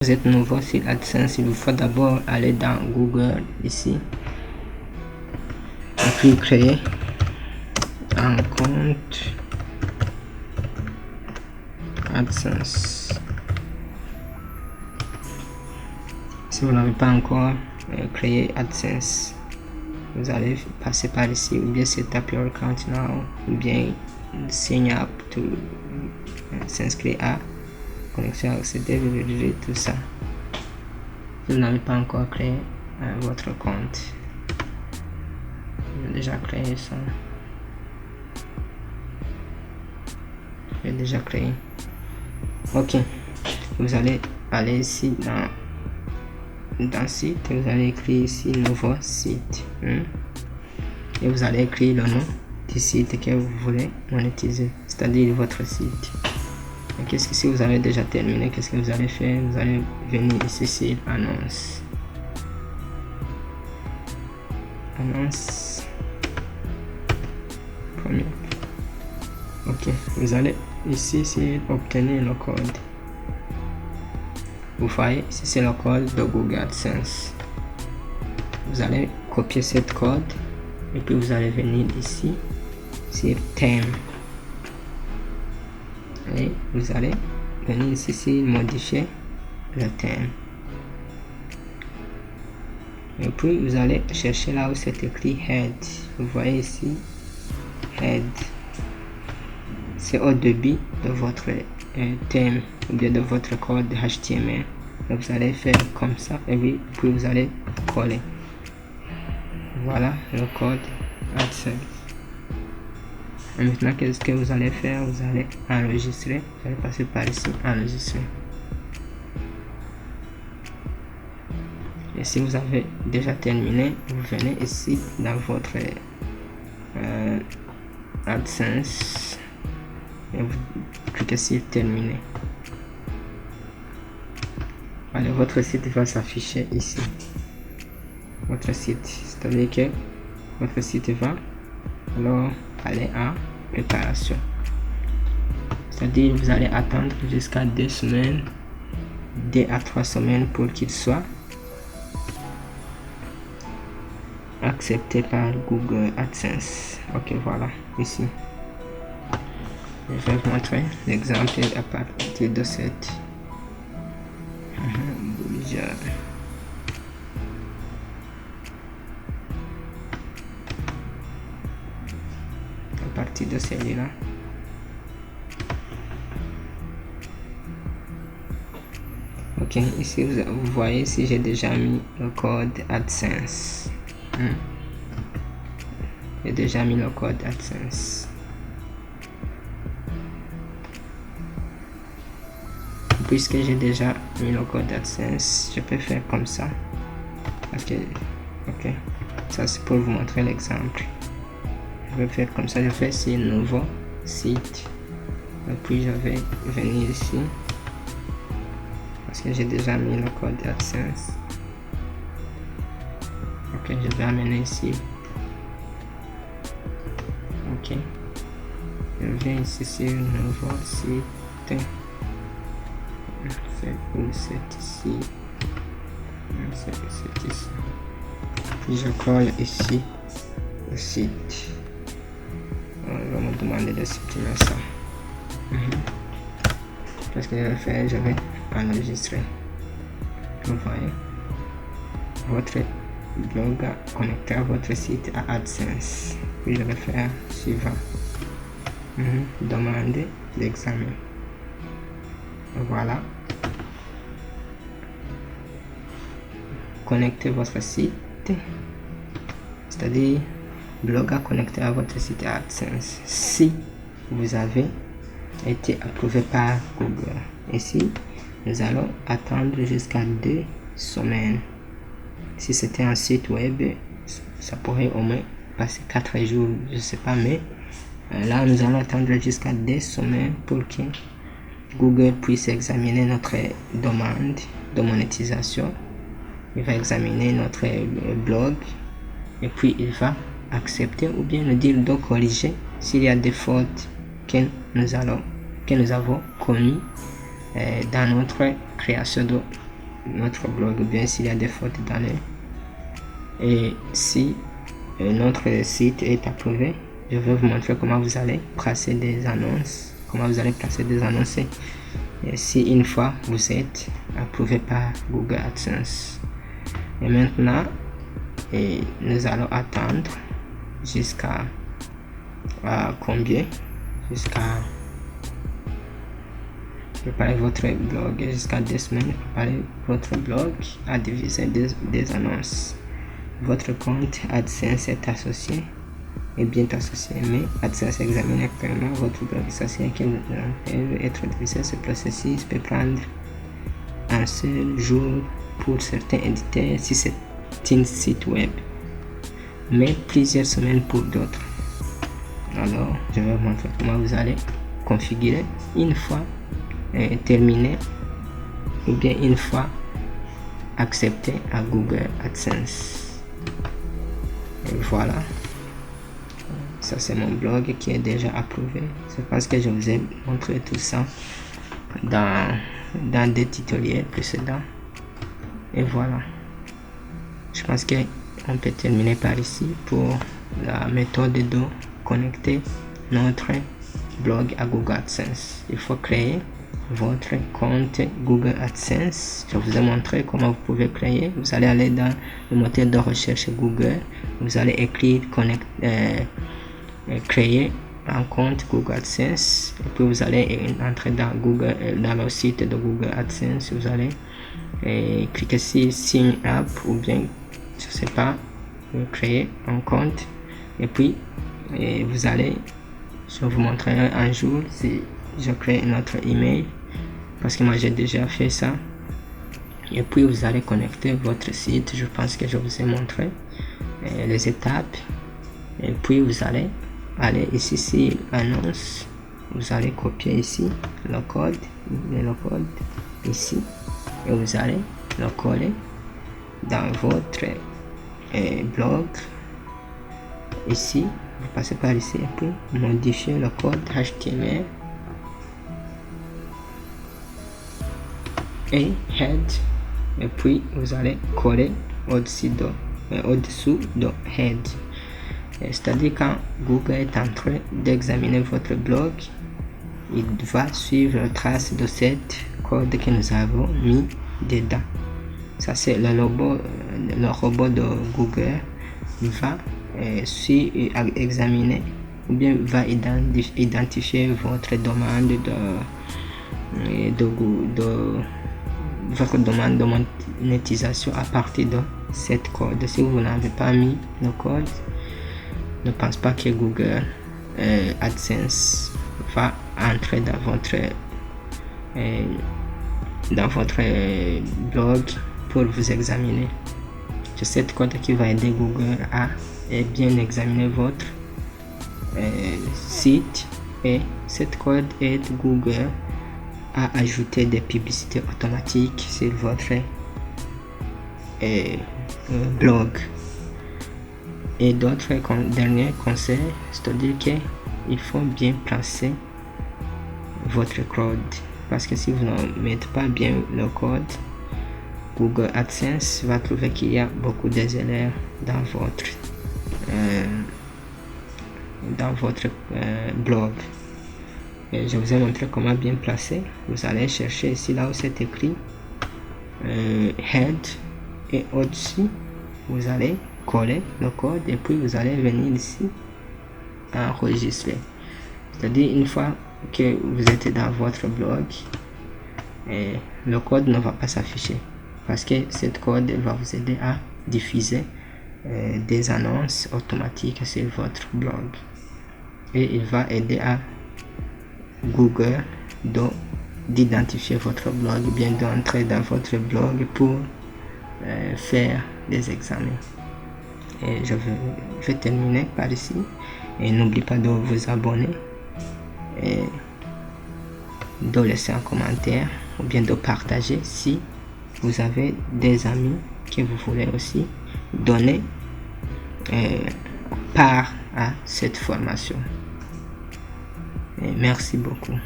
Vous êtes nouveau sur AdSense, il vous faut d'abord aller dans Google ici et puis créer un compte AdSense. Si vous n'avez pas encore créé AdSense, vous allez passer par ici, ou bien setup your account now, ou bien sign up to s'inscrire à connexion accéder, tout ça. Si vous n'avez pas encore créé votre compte, j'ai déjà créé ça. J'ai déjà créé. Ok, vous allez aller ici dans site, vous allez écrire ici nouveau site et vous allez écrire le nom du site que vous voulez monétiser, c'est-à-dire votre site. Et qu'est-ce que si vous avez déjà terminé, qu'est-ce que vous allez faire? Vous allez venir ici sur annonce. Annonce. Premier. Ok, vous allez ici sur obtenir le code. Vous voyez, ici c'est le code de Google AdSense. Vous allez copier cette code et puis vous allez venir ici sur thème. Et vous allez venir ici sur modifier le thème. Et puis vous allez chercher là où c'est écrit head. Vous voyez ici head. C'est au début de votre thème ou bien de votre code HTML. Donc vous allez faire comme ça et puis vous allez coller. Voilà le code AdSense. Et maintenant, qu'est-ce que vous allez faire? Vous allez enregistrer. Vous allez passer par ici, enregistrer. Et si vous avez déjà terminé, vous venez ici dans votre AdSense et vous cliquez sur terminer. Allez, votre site va s'afficher ici. Votre site, c'est-à-dire que votre site va alors aller à préparation. C'est-à-dire vous allez attendre jusqu'à 2 semaines, 2 à 3 semaines pour qu'il soit accepté par Google AdSense. Ok, voilà, ici. Je vais vous montrer l'exemple à partir de cette à partir de celui-là. Ok, ici vous voyez si j'ai déjà mis le code AdSense. J'ai déjà mis le code AdSense. Puisque j'ai déjà mis le code AdSense, je peux faire comme ça. Parce que, ok, ça c'est pour vous montrer l'exemple. Je vais faire comme ça, je fais ici nouveau site. Et puis je vais venir ici. Parce que j'ai déjà mis le code AdSense. Ok, je vais amener ici. Ok. Je viens ici sur nouveau site. C'est ici. C'est ici. Puis je colle ici le site. On va me demander de supprimer ça. Parce que je vais faire, je vais enregistrer. Vous voyez, votre blog connecté à votre site à AdSense. Puis je vais faire suivant. Demander l'examen. Voilà. Connectez votre site, c'est-à-dire blog à connecter à votre site AdSense si vous avez été approuvé par Google. Ici, nous allons attendre jusqu'à 2 semaines. Si c'était un site web, ça pourrait au moins passer 4 jours, je sais pas, mais là nous allons attendre jusqu'à 2 semaines pour que Google puisse examiner notre demande de monétisation. Il va examiner notre blog et puis il va accepter ou bien nous dire de corriger s'il y a des fautes que nous avons commis dans notre création de notre blog, ou bien s'il y a des fautes dans les... Et si notre site est approuvé, je vais vous montrer comment vous allez placer des annonces, et si une fois vous êtes approuvé par Google AdSense. Et maintenant, nous allons attendre jusqu'à combien? Jusqu'à préparer votre blog, jusqu'à 2 semaines. Préparer votre blog à diviser des annonces. Votre compte AdSense est associé, est bien associé, mais AdSense examine actuellement votre blog associé qui peut être divisé. Ce processus peut prendre un seul jour pour certains éditeurs si c'est un site web, mais plusieurs semaines pour d'autres. Alors, je vais vous montrer comment vous allez configurer une fois terminé, ou bien une fois accepté à Google AdSense. Et voilà, ça c'est mon blog qui est déjà approuvé. Je pense que je vous ai montré tout ça dans des tutoriels précédents. Et voilà, je pense que on peut terminer par ici pour la méthode de connecter notre blog à Google AdSense. Il faut créer votre compte Google AdSense. Je vous ai montré comment vous pouvez créer. Vous allez aller dans le moteur de recherche Google. Vous allez écrire créer un compte Google AdSense. Et puis vous allez entrer dans Google, dans le site de Google AdSense. Vous allez cliquer sur Sign Up, ou bien je sais pas, créer un compte. Et puis vous allez, je vous montrerai un jour si je crée notre email, parce que moi j'ai déjà fait ça. Et puis vous allez connecter votre site. Je pense que je vous ai montré les étapes. Et puis vous allez aller ici sur annonce. Vous allez copier ici le code ici, et vous allez le coller dans votre blog ici. Vous passez par ici et puis modifier le code HTML et head, et puis vous allez coller au-dessous de head. C'est-à-dire quand Google est en train d'examiner votre blog, il va suivre la trace de cette code que nous avons mis dedans. Ça c'est le robot de Google va examiner, ou bien va identifier votre demande votre demande de monétisation à partir de cette code. Si vous n'avez pas mis le code, ne pense pas que Google AdSense va entrer dans votre blog pour vous examiner. C'est cette code qui va aider Google à bien examiner votre site, et cette code aide Google à ajouter des publicités automatiques sur votre blog. Et d'autres derniers conseils, c'est-à-dire qu'il faut bien placer votre code, parce que si vous ne mettez pas bien le code, Google AdSense va trouver qu'il y a beaucoup d'erreurs dans votre blog. Et je vous ai montré comment bien placer. Vous allez chercher ici là où c'est écrit head, et au-dessus vous allez coller le code, et puis vous allez venir ici enregistrer. C'est-à-dire une fois que vous êtes dans votre blog, le code ne va pas s'afficher, parce que cette code va vous aider à diffuser des annonces automatiques sur votre blog, et il va aider à Google d'identifier votre blog, bien d'entrer dans votre blog pour faire des examens. Et je vais terminer par ici, et n'oubliez pas de vous abonner et de laisser un commentaire, ou bien de partager si vous avez des amis que vous voulez aussi donner part à cette formation. Et merci beaucoup.